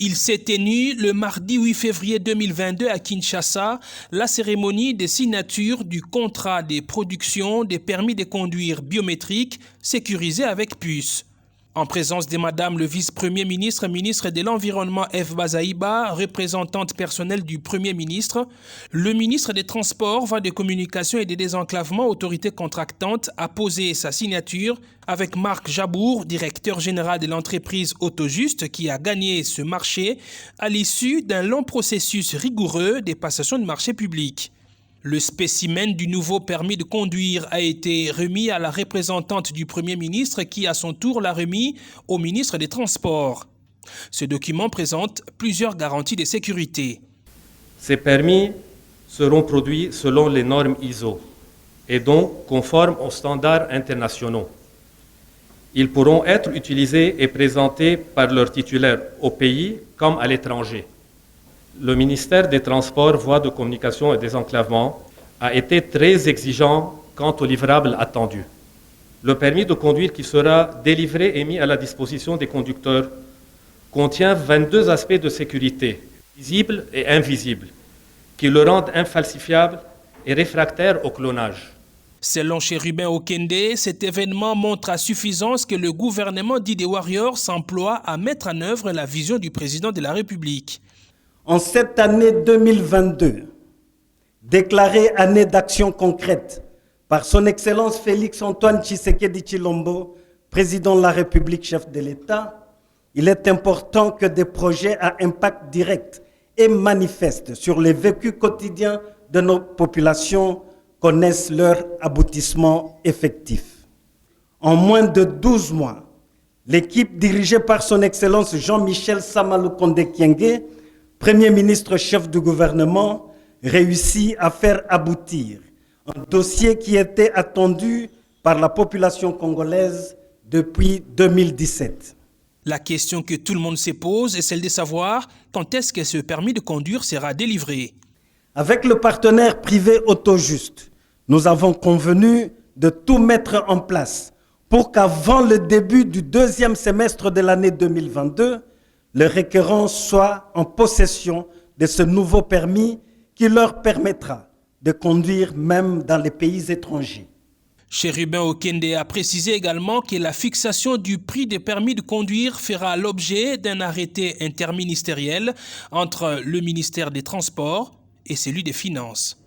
Il s'est tenu le mardi 8 février 2022 à Kinshasa la cérémonie de signature du contrat de production des permis de conduire biométriques sécurisés avec puce. En présence de Madame le vice-premier ministre, ministre de l'Environnement Eve Bazaïba, représentante personnelle du Premier ministre, le ministre des Transports, Voies de communication et des désenclavements, autorité contractante, a posé sa signature avec Marc Jabour, directeur général de l'entreprise Autojuste, qui a gagné ce marché à l'issue d'un long processus rigoureux de passation de marché public. Le spécimen du nouveau permis de conduire a été remis à la représentante du Premier ministre qui, à son tour, l'a remis au ministre des Transports. Ce document présente plusieurs garanties de sécurité. Ces permis seront produits selon les normes ISO et donc conformes aux standards internationaux. Ils pourront être utilisés et présentés par leurs titulaires au pays comme à l'étranger. Le ministère des Transports, Voies de communication et désenclavement a été très exigeant quant aux livrables attendus. Le permis de conduire qui sera délivré et mis à la disposition des conducteurs contient 22 aspects de sécurité, visibles et invisibles, qui le rendent infalsifiable et réfractaire au clonage. Selon Chérubin Okende, cet événement montre à suffisance que le gouvernement dit des Warriors s'emploie à mettre en œuvre la vision du président de la République. En cette année 2022, déclarée année d'action concrète par son Excellence Félix-Antoine Tshisekedi Tshilombo, président de la République, chef de l'État, il est important que des projets à impact direct et manifeste sur les vécus quotidiens de nos populations connaissent leur aboutissement effectif. En moins de 12 mois, l'équipe dirigée par son Excellence Jean-Michel Samaloukonde Kyenge, Premier ministre chef du gouvernement, réussit à faire aboutir un dossier qui était attendu par la population congolaise depuis 2017. La question que tout le monde se pose est celle de savoir quand est-ce que ce permis de conduire sera délivré. Avec le partenaire privé Autojuste, nous avons convenu de tout mettre en place pour qu'avant le début du deuxième semestre de l'année 2022, les requérants soient en possession de ce nouveau permis qui leur permettra de conduire même dans les pays étrangers. Chérubin Okende a précisé également que la fixation du prix des permis de conduire fera l'objet d'un arrêté interministériel entre le ministère des Transports et celui des Finances.